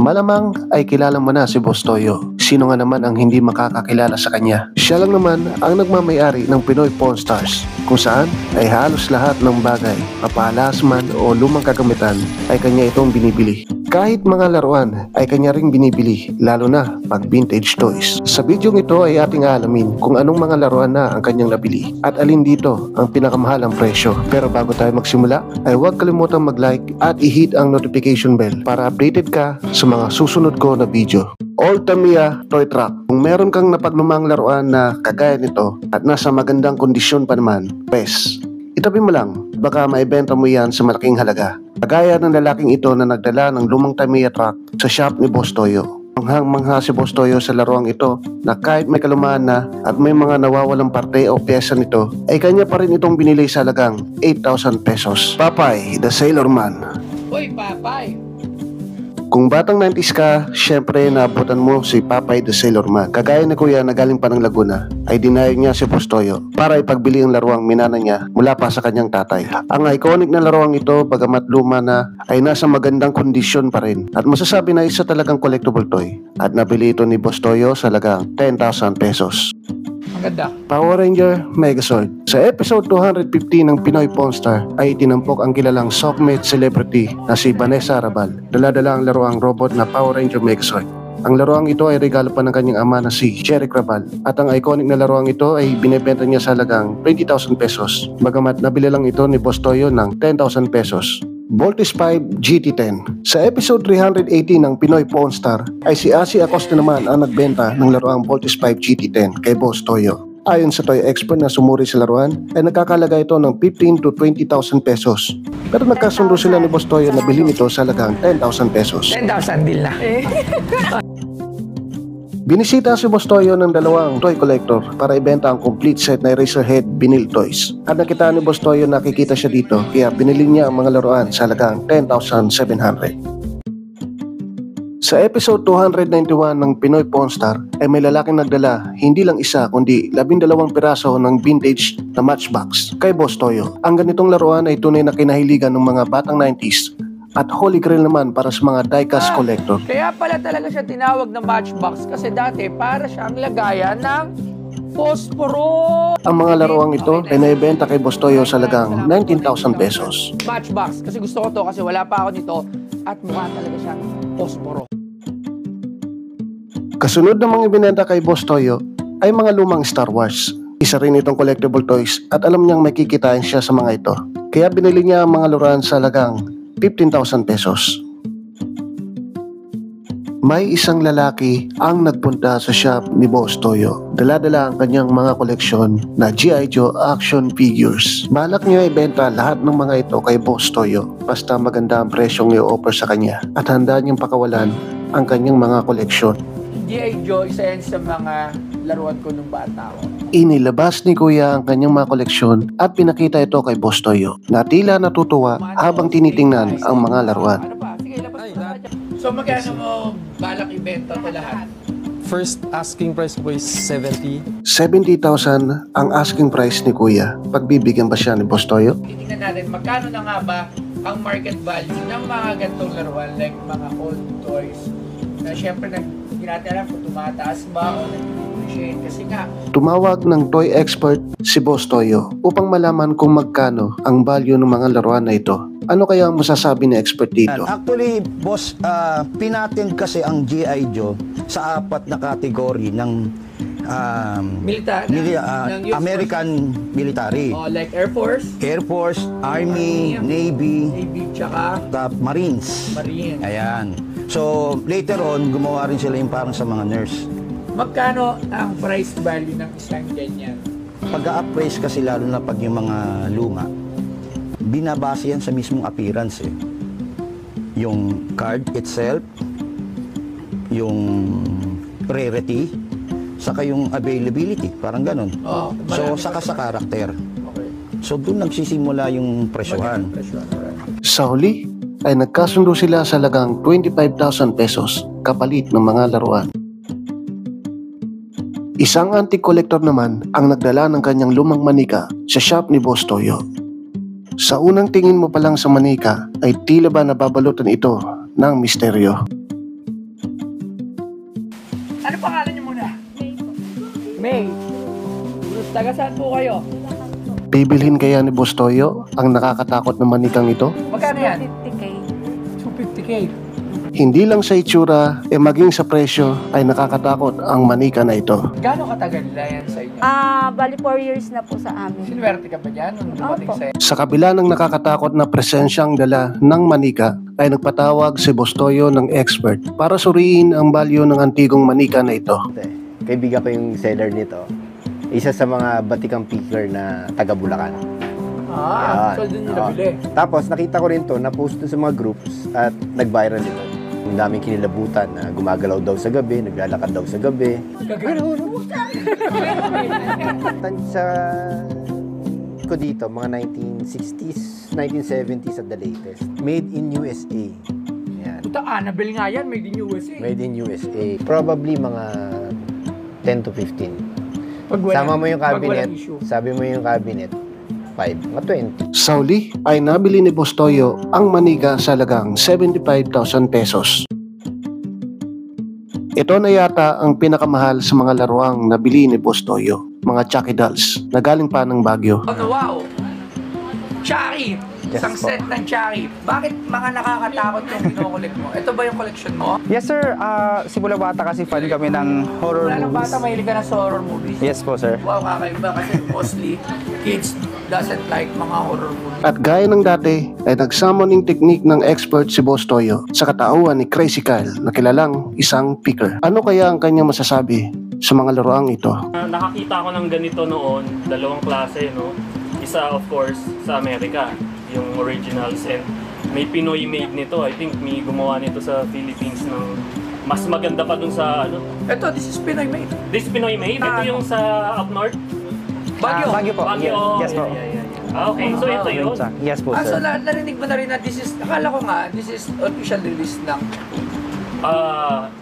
Malamang ay kilala mo na si Boss Toyo. Sino nga naman ang hindi makakakilala sa kanya? Siya lang naman ang nagmamayari ng Pinoy Pawn Stars, kung saan ay halos lahat ng bagay, mapalas man o lumang kagamitan ay kanya itong binibili. Kahit mga laruan ay kanya ring binibili, lalo na pag vintage toys. Sa bidyong ito ay ating aalamin kung anong mga laruan na ang kanyang nabili at alin dito ang pinakamahalang presyo. Pero bago tayo magsimula ay huwag kalimutang mag-like at i-hit ang notification bell para updated ka sa mga susunod ko na video. Old Tamiya Toy Truck. Kung meron kang napaglumang laruan na kagaya nito at nasa magandang kondisyon pa naman, pwes, itabi mo lang, baka maibenta mo yan sa malaking halaga. Kagaya ng lalaking ito na nagdala ng lumang Tamiya truck sa shop ni Boss Toyo. Manghang-mangha si Boss Toyo sa laruang ito na kahit may kalumaan na at may mga nawawalang parte o pyesa nito, ay kanya pa rin itong binili sa halagang 8,000 pesos. Papay, the Sailor Man. Uy, Papay! Kung batang 90s ka, syempre naabutan mo si Papay the Sailor Man. Kagaya ni Kuya na galing pa ng Laguna, ay dinayo niya si Boss Toyo para ipagbili ang laruang minana niya mula pa sa kanyang tatay. Ang iconic na laruang ito, bagamat luma na, ay nasa magandang kondisyon pa rin. At masasabi na isa talagang collectible toy. At nabili ito ni Boss Toyo sa halagang 10,000 pesos. Maganda. Power Ranger Megazord. Sa episode 250 ng Pinoy Pawn Star ay tinampok ang kilalang sockmate celebrity na si Vanessa Arabal. Dala-dala ang laruang robot na Power Ranger Megazord. Ang laruang ito ay regalo pa ng kanyang ama na si Jeric Rabal. At ang iconic na laruang ito ay binebenta niya sa halagang 20,000 pesos. Bagamat nabili lang ito ni Boss Toyo ng 10,000 pesos. Voltes 5 GT10. Sa episode 380 ng Pinoy Pawn Star ay si Asi Acosta naman ang nagbenta ng laruang Voltes 5 GT10 kay Boss Toyo. Ayon sa toy expert na sumuri sa laruan ay nagkakalaga ito ng 15 to 20,000 pesos. Pero nagkasundo sila ni Boss Toyo na bilhin ito sa halagang 10,000 pesos. 10,000 deal na. Binisita si Boss Toyo ng dalawang toy collector para ibenta ang complete set na Eraserhead vinyl toys. At nakita ni Boss Toyo na nakikita siya dito kaya binili niya ang mga laruan sa halagang 10,700. Sa episode 291 ng Pinoy Pawn Star ay may lalaking nagdala hindi lang isa kundi 12 piraso ng vintage na matchbox kay Boss Toyo. Ang ganitong laruan ay tunay na kinahiligan ng mga batang 90s at holy grail naman para sa mga diecast collector. Kaya pala talaga siya tinawag na matchbox kasi dati para siyang lagayan ng posporo. Ang mga laruang ito ay naibenta kay Boss Toyo sa halagang 19,000 pesos. Matchbox kasi gusto ko to kasi wala pa ako nito at mukha talaga siyang posporo. Kasunod na mga ibinenta kay Boss Toyo ay mga lumang Star Wars. Isa rin itong collectible toys at alam niyang may kikitain siya sa mga ito. Kaya binili niya ang mga laruan sa halagang 15,000 pesos. May isang lalaki ang nagpunta sa shop ni Boss Toyo. Dala-dala ang kanyang mga koleksyon na G.I. Joe action figures. Balak niya ibenta lahat ng mga ito kay Boss Toyo basta maganda ang presyong i-offer sa kanya at handa niyang pakawalan ang kanyang mga koleksyon. G.I. Joe, isa yan sa mga laruan ko nung bata ako. Inilabas ni Kuya ang kanyang mga koleksyon at pinakita ito kay Boss Toyo na tila natutuwa habang tinitingnan ang mga laruan. Ano pa? Sige, labas na dyan. So magkano mo balak ibenta ito lahat? First asking price ko is 70. 70,000 ang asking price ni Kuya. Pagbibigyan ba siya ni Boss Toyo? Titingnan natin magkano na nga ba ang market value ng mga ganitong laruan like mga old toys na syempre hindi natin alam kung tumataas ba o nag-depreciate kasi nga. Tumawag ng toy expert si Boss Toyo upang malaman kung magkano ang value ng mga laruan na ito. Ano kaya ang masasabi ni expert dito? Actually, boss, pinatent kasi ang G.I. Joe sa 4 na kategory ng Ng American military. Oh, like Air Force, Air Force, Army, Navy, tsaka Marines. Marine. Ayan. So, later on, gumawa rin sila yung parang sa mga nurse. Magkano ang price value ng isang ganyan? Pag-a-appraise kasi lalo na pag yung mga luma, binabase yan sa mismong appearance eh. Yung card itself, yung rarity, saka yung availability, parang ganun. Oh, so, saka sa karakter. Okay. So, doon nagsisimula yung presyohan. Sa huli ay nagkasundo sila sa halagang 25,000 pesos kapalit ng mga laruan. Isang antique collector naman ang nagdala ng kanyang lumang manika sa shop ni Boss Toyo. Sa unang tingin mo pa lang sa manika ay tila ba nababalutan ito ng misteryo. Ano pangalan niyo muna? May. Taga saan po kayo? Bibilhin kaya ni Boss Toyo ang nakakatakot na manikang ito? Magkano yan? 50K. 250K. Hindi lang sa itsura, maging sa presyo ay nakakatakot ang manika na ito. Gano'ng katagal na yan sa inyo? Bali 4 years na po sa amin. Sinuwerte ka ba dyan nung dumating Opo. sa'yo? Sa kabila ng nakakatakot na presensyang dala ng manika, ay nagpatawag si Boss Toyo ng expert para suriin ang value ng antigong manika na ito. Kaibigan ko yung seller nito. Isa sa mga batikang picker na taga Bulacan. Yan. So doon nyo Oo. nabili. Tapos nakita ko rin to, na-post dun sa mga groups at nag-viral ito. Ang daming kinilabutan na gumagalaw daw sa gabi, naglalakad daw sa gabi. Sa ko dito, mga 1960s, 1970s at the latest. Made in USA. Yan. Puta, Annabelle nga yan, made in USA. Made in USA. Probably mga 10 to 15. Pag Sama mo yung pag cabinet, walang issue. sabi mo yung cabinet, 5, mga 20. Sa huli ay nabili ni Boss Toyo ang manika sa halagang 75,000 pesos. Ito na yata ang pinakamahal sa mga laruang nabili ni Boss Toyo, mga Chucky dolls na galing pa ng Baguio. Oh, wow! Chucky! Isang po. set ng Chucky. Bakit mga nakakatakot yung kinokollect mo? Ito ba yung collection mo? Yes sir, simula bata kasi fan kami ng horror Wala nang movies. bata, mahilig ka na sa horror movies. Yes po sir. Wow, kakaiba kasi mostly kids doesn't like mga horror movies. At gaya ng dati ay nag-summoning technique ng expert si Boss Toyo sa katauhan ni Crazy Kyle na kilalang isang picker. Ano kaya ang kanyang masasabi sa mga laruang ito? Nakakita ko ng ganito noon, dalawang klase, no? Isa of course sa Amerika, yung originals, and may Pinoy made nito. I think may gumawa nito sa Philippines ng mas maganda pa dun sa ano. Ito, this is Pinoy made. This Pinoy made, ito yung sa up north. Baguio. Baguio po. Baguio. Yes po. Okay, so ito yun. Yes po So sir. narinig mo na rin na this is, akala ko nga, this is official release ng,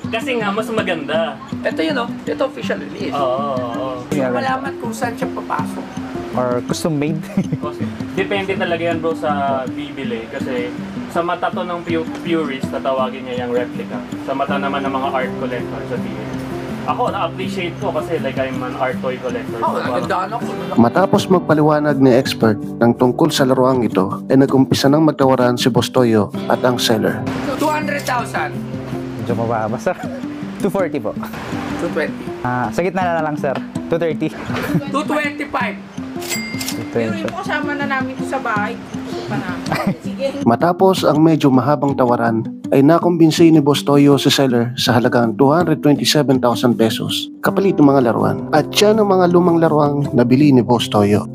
Kasi nga, mas maganda. ito yun oh, ito official release. Oo. So malaman kung saan siya papasok. Or custom made. Kasi depende talaga yan bro sa bibili. Kasi sa mata to ng purist, tatawagin niya yung replica. Sa mata naman ng mga art collector sa tingin. Ako, na-appreciate ko kasi like I'm an art toy collector. Oh, So, parang- nagandaan ako. Matapos magpaliwanag ni expert ng tungkol sa laruang ito, ay nag-umpisa ng magtawaran si Boss Toyo at ang seller. 200,000. Medyo mababa sir. 240 po. 220. Sa gitna na lang sir. 230. 225. Pero yung kasama na namin ito sa bahay. Ito pa namin. Sige. Matapos ang medyo mahabang tawaran, ay nakumbinsi ni Boss Toyo si seller sa halagang 227,000 pesos kapalit ng mga laruan. At siya ng mga lumang laruang nabili ni Boss Toyo.